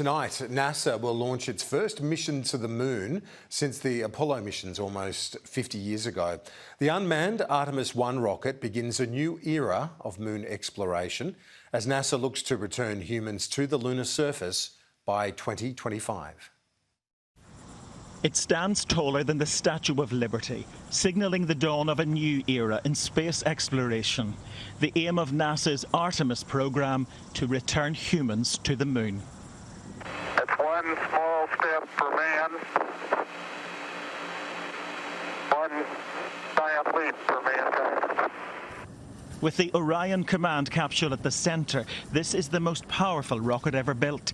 Tonight, NASA will launch its first mission to the moon since the Apollo missions almost 50 years ago. The unmanned Artemis-1 rocket begins a new era of moon exploration as NASA looks to return humans to the lunar surface by 2025. It stands taller than the Statue of Liberty, signalling the dawn of a new era in space exploration. The aim of NASA's Artemis program to return humans to the moon. It's one small step for man, one giant leap for mankind. With the Orion command capsule at the centre, this is the most powerful rocket ever built.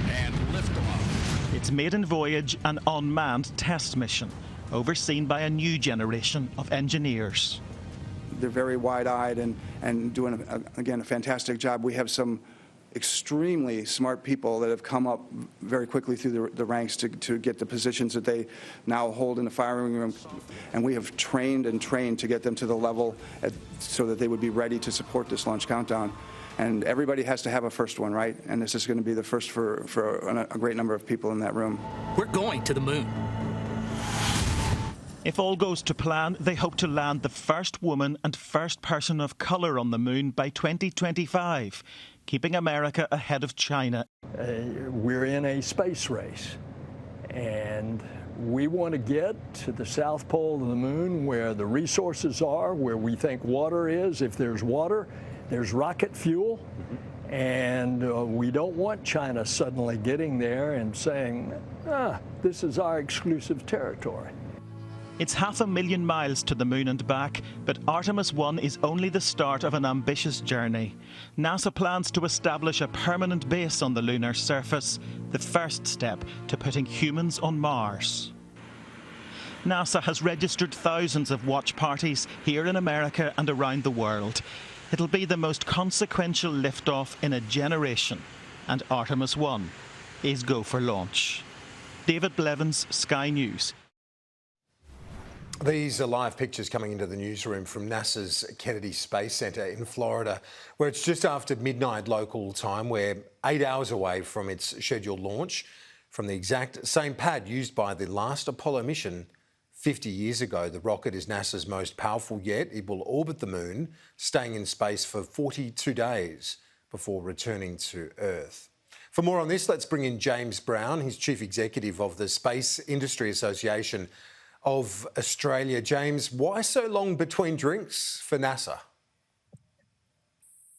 And liftoff. Its maiden voyage, an unmanned test mission, overseen by a new generation of engineers. They're very wide-eyed and doing, again, a fantastic job. We have some extremely smart people that have come up very quickly through the ranks to get the positions that they now hold in the firing room. And we have trained and trained to get them to the level so that they would be ready to support this launch countdown. And everybody has to have a first one, right? And this is going to be the first for a great number of people in that room. We're going to the moon. If all goes to plan, they hope to land the first woman and first person of colour on the moon by 2025, keeping America ahead of China. We're in a space race, and we want to get to the south pole of the moon where the resources are, where we think water is. If there's water, there's rocket fuel, and we don't want China suddenly getting there and saying, this is our exclusive territory. It's 500,000 miles to the moon and back, but Artemis I is only the start of an ambitious journey. NASA plans to establish a permanent base on the lunar surface, the first step to putting humans on Mars. NASA has registered thousands of watch parties here in America and around the world. It'll be the most consequential liftoff in a generation, and Artemis I is go for launch. David Blevins, Sky News. These are live pictures coming into the newsroom from NASA's Kennedy Space Center in Florida, where it's just after midnight local time. We're 8 hours away from its scheduled launch from the exact same pad used by the last Apollo mission 50 years ago. The rocket is NASA's most powerful yet. It will orbit the moon, staying in space for 42 days before returning to Earth. For more on this, let's bring in James Brown. He's Chief Executive of the Space Industry Association of Australia. James, why so long between drinks for NASA?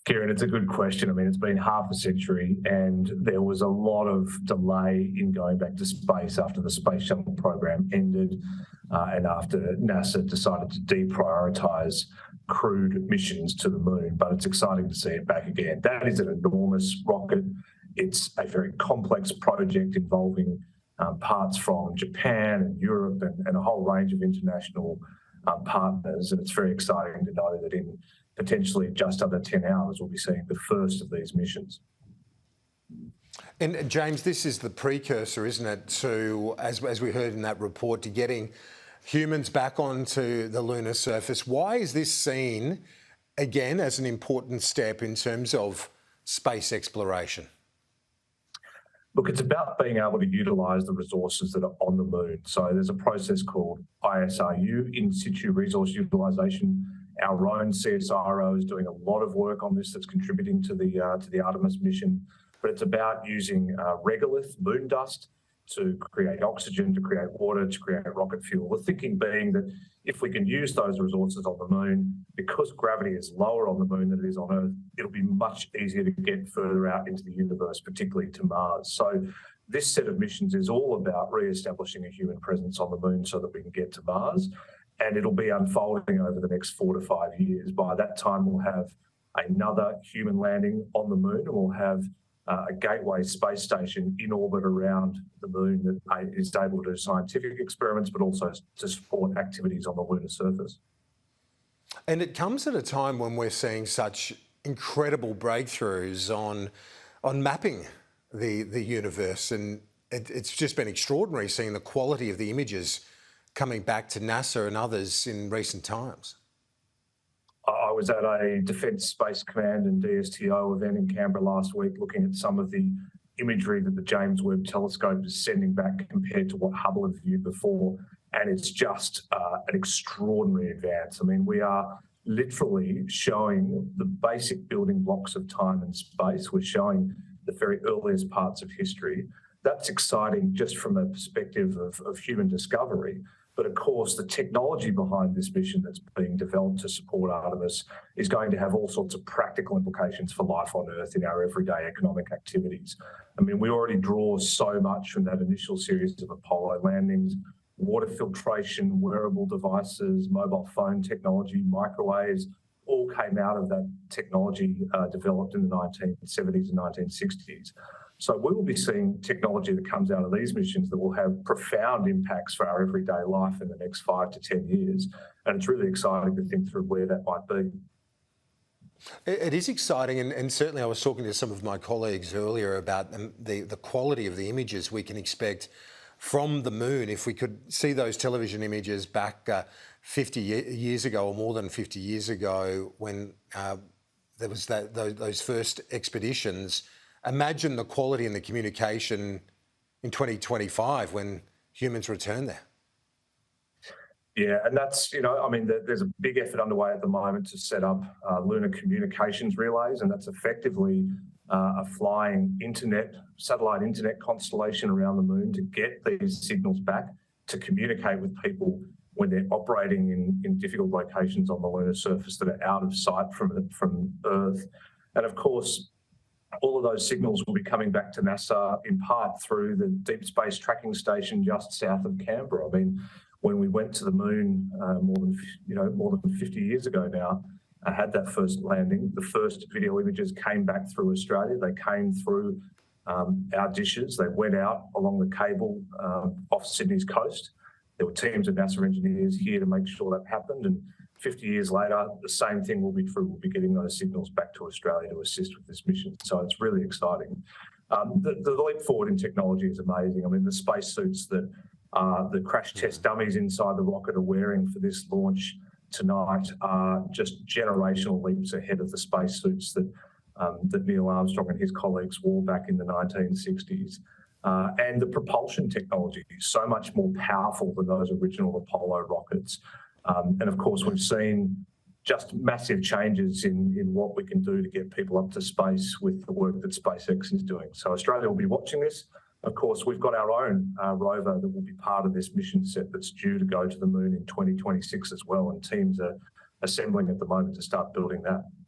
Kieran, it's a good question. I mean, it's been half a century and there was a lot of delay in going back to space after the Space Shuttle program ended and after NASA decided to deprioritise crewed missions to the moon. But it's exciting to see it back again. That is an enormous rocket. It's a very complex project involving parts from Japan and Europe and a whole range of international partners. And it's very exciting to know that in potentially just under 10 hours, we'll be seeing the first of these missions. And James, this is the precursor, isn't it, to, as we heard in that report, to getting humans back onto the lunar surface. Why is this seen, again, as an important step in terms of space exploration? Look, it's about being able to utilise the resources that are on the moon. So there's a process called ISRU, in situ resource utilisation. Our own CSIRO is doing a lot of work on this that's contributing to the Artemis mission. But it's about using regolith, moon dust, to create oxygen, to create water, to create rocket fuel. The thinking being that if we can use those resources on the moon, because gravity is lower on the moon than it is on Earth, it'll be much easier to get further out into the universe, particularly to Mars. So this set of missions is all about re-establishing a human presence on the moon so that we can get to Mars. And it'll be unfolding over the next 4 to 5 years. By that time, we'll have another human landing on the moon, and we'll have a gateway space station in orbit around the moon that is able to do scientific experiments, but also to support activities on the lunar surface. And it comes at a time when we're seeing such incredible breakthroughs on mapping the universe, and it's just been extraordinary seeing the quality of the images coming back to NASA and others in recent times. I was at a Defence Space Command and DSTO event in Canberra last week looking at some of the imagery that the James Webb Telescope is sending back compared to what Hubble had viewed before. And it's just an extraordinary advance. I mean, we are literally showing the basic building blocks of time and space. We're showing the very earliest parts of history. That's exciting just from a perspective of human discovery. But of course, the technology behind this mission that's being developed to support Artemis is going to have all sorts of practical implications for life on Earth in our everyday economic activities. I mean, we already draw so much from that initial series of Apollo landings: water filtration, wearable devices, mobile phone technology, microwaves, all came out of that technology developed in the 1970s and 1960s. So we will be seeing technology that comes out of these missions that will have profound impacts for our everyday life in the next 5 to 10 years. And it's really exciting to think through where that might be. It is exciting, and certainly I was talking to some of my colleagues earlier about the quality of the images we can expect from the moon. If we could see those television images back 50 years ago, or more than 50 years ago, when there was those first expeditions, imagine the quality and the communication in 2025 when humans return there. Yeah, and that's, I mean, there's a big effort underway at the moment to set up lunar communications relays, and that's effectively a flying satellite internet constellation around the moon to get these signals back to communicate with people when they're operating in difficult locations on the lunar surface that are out of sight from Earth. And of course, all of those signals will be coming back to NASA in part through the Deep Space Tracking Station just south of Canberra. I mean, when we went to the moon more than 50 years ago now, I had that first landing. The first video images came back through Australia. They came through our dishes. They went out along the cable off Sydney's coast. There were teams of NASA engineers here to make sure that happened. And 50 years later, the same thing will be true. We'll be getting those signals back to Australia to assist with this mission. So it's really exciting. The leap forward in technology is amazing. I mean, the spacesuits that the crash test dummies inside the rocket are wearing for this launch tonight are just generational leaps ahead of the spacesuits that Neil Armstrong and his colleagues wore back in the 1960s. And the propulsion technology is so much more powerful than those original Apollo rockets. And of course, we've seen just massive changes in what we can do to get people up to space with the work that SpaceX is doing. So Australia will be watching this. Of course, we've got our own rover that will be part of this mission set that's due to go to the moon in 2026 as well. And teams are assembling at the moment to start building that.